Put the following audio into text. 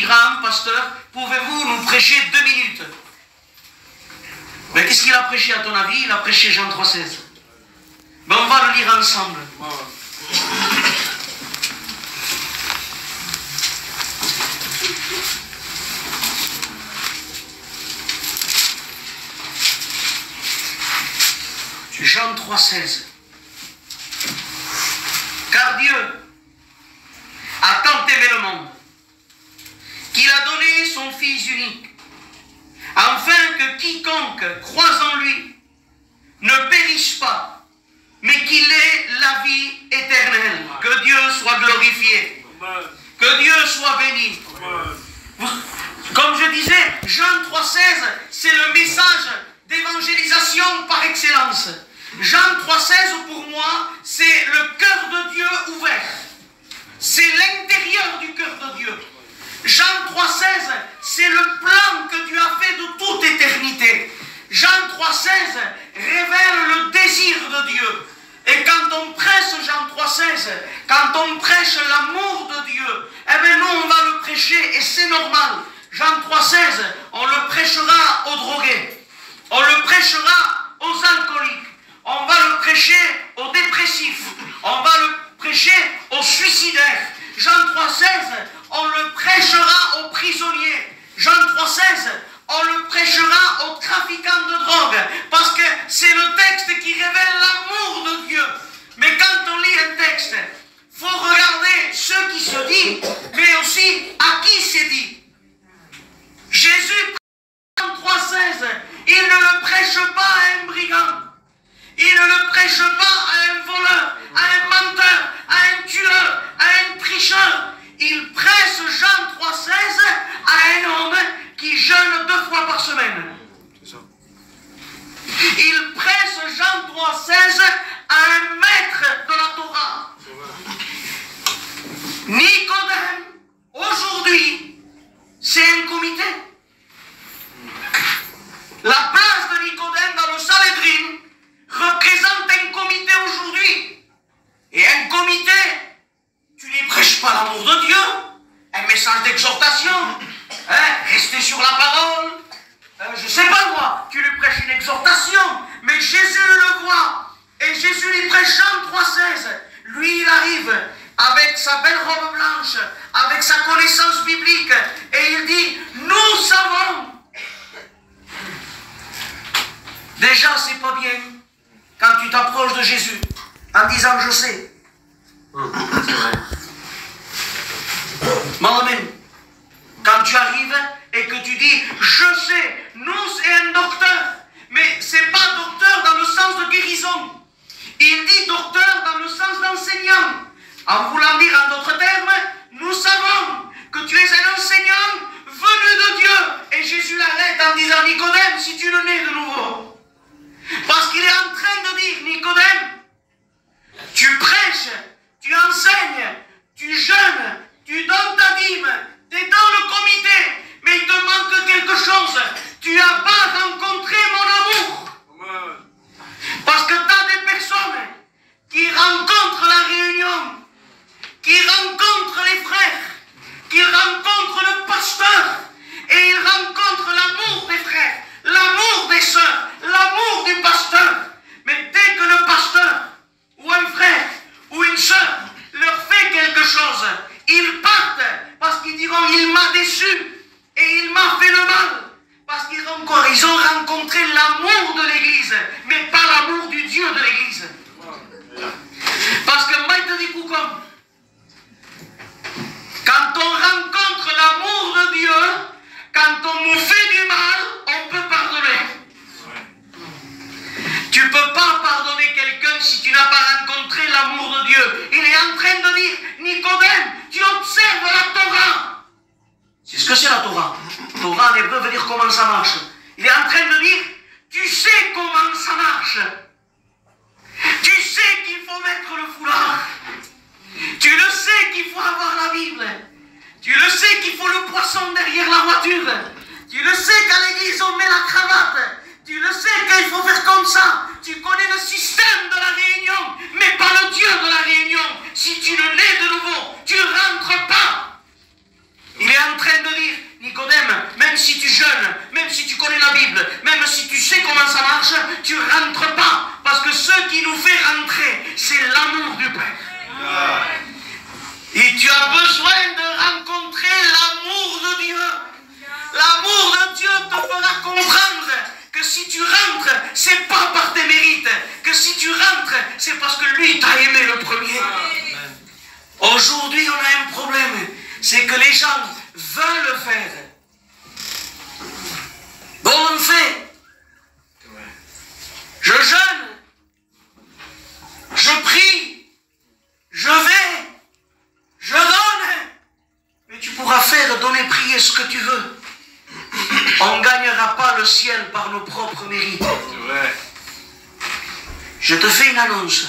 Graham, pasteur, pouvez-vous nous prêcher 2 minutes? Mais qu'est-ce qu'il a prêché à ton avis? Il a prêché Jean 3,16. Ben, on va le lire ensemble. Jean 3,16. Car Dieu a tant aimé le monde qu'il a donné son Fils unique, afin que quiconque croise en lui ne périsse pas, mais qu'il ait la vie éternelle. Que Dieu soit glorifié. Que Dieu soit béni. Comme je disais, Jean 3,16, c'est le message d'évangélisation par excellence. Jean 3,16, pour moi, c'est le cœur de Dieu ouvert. C'est l'intérieur du cœur de Dieu. Jean 3,16, c'est le plan que Dieu a fait de toute éternité. Jean 3,16 révèle le désir de Dieu. Et quand on prêche Jean 3,16, quand on prêche l'amour de Dieu, eh bien nous on va le prêcher et c'est normal. Jean 3,16, on le prêchera aux drogués, on le prêchera aux alcooliques, on va le prêcher aux dépressifs, on va le prêcher aux suicidaires. Jean 3,16, on le prêchera aux prisonniers. Jean 3,16, on le prêchera aux trafiquants de drogue, parce que c'est le texte qui révèle l'amour de Dieu. Mais quand on lit un texte, il faut regarder ce qui se dit, mais aussi à qui c'est dit. Jésus, Jean 3,16, il ne le prêche pas à un brigand, il ne le prêche pas à un voleur, à un menteur, à un tueur, à un tricheur. Il prêche Jean 3,16 à un homme qui jeûne 2 fois par semaine. Il prêche Jean 3,16 à un maître de la Torah. Nicodème, aujourd'hui, c'est un comité. La place de Nicodème dans le Sanhédrin représente un comité aujourd'hui. Et un comité, tu n'y prêches pas l'amour de Dieu, un message d'exhortation, rester sur la parole, je ne sais pas moi, tu lui prêches une exhortation, mais Jésus le voit, et Jésus lui prêche Jean 3,16. Lui il arrive avec sa belle robe blanche, avec sa connaissance biblique, et il dit, nous savons. Déjà c'est pas bien quand tu t'approches de Jésus en disant je sais. C'est vrai. Amen. Quand tu arrives et que tu dis je sais, nous c'est un docteur, mais c'est pas docteur dans le sens de guérison. Il dit docteur dans le sens d'enseignant. En voulant dire en d'autres termes, nous savons que tu es un enseignant venu de Dieu. Et Jésus l'arrête en disant Nicodème, si tu le nais de nouveau. Parce qu'il est en train de dire Nicodème, tu prêches, tu enseignes, tu jeûnes, tu donnes ta dîme, tu es dans le comité, mais il te manque quelque chose. Tu n'as pas rencontré mon amour. Parce que tu as des personnes qui rencontrent la réunion, qui rencontrent les frères, qui rencontrent le pasteur, et ils rencontrent l'amour des frères, l'amour des sœurs, l'amour du pasteur. Mais dès que le pasteur, ou un frère, ou une sœur, leur fait quelque chose, ils partent parce qu'ils diront il m'a déçu et il m'a fait le mal. Parce qu'ils ont rencontré l'amour de l'Église, mais pas l'amour du Dieu de l'Église. Parce que moi je te dis comme quand on rencontre l'amour de Dieu, quand on nous fait du mal, on peut pardonner. Tu ne peux pas pardonner quelqu'un si tu n'as pas rencontré l'amour de Dieu. Il est en train de dire, Nicodème, tu observes la Torah. C'est ce que c'est la Torah. Torah en hébreu veut dire comment ça marche. Il est en train de dire, tu sais comment ça marche. Tu sais qu'il faut mettre le foulard. Tu le sais qu'il faut avoir la Bible. Tu le sais qu'il faut le poisson derrière la voiture. Tu le sais qu'à l'église on met la cravate. Tu le sais qu'il faut faire comme ça. Tu connais le système de la réunion, mais pas le Dieu de la réunion. Si tu le nais de nouveau, tu ne rentres pas. Il est en train de dire c'est que les gens veulent le faire. Bon, on fait. Je jeûne. Je prie. Je vais. Je donne. Mais tu pourras faire, donner, prier ce que tu veux. On ne gagnera pas le ciel par nos propres mérites. Je te fais une annonce.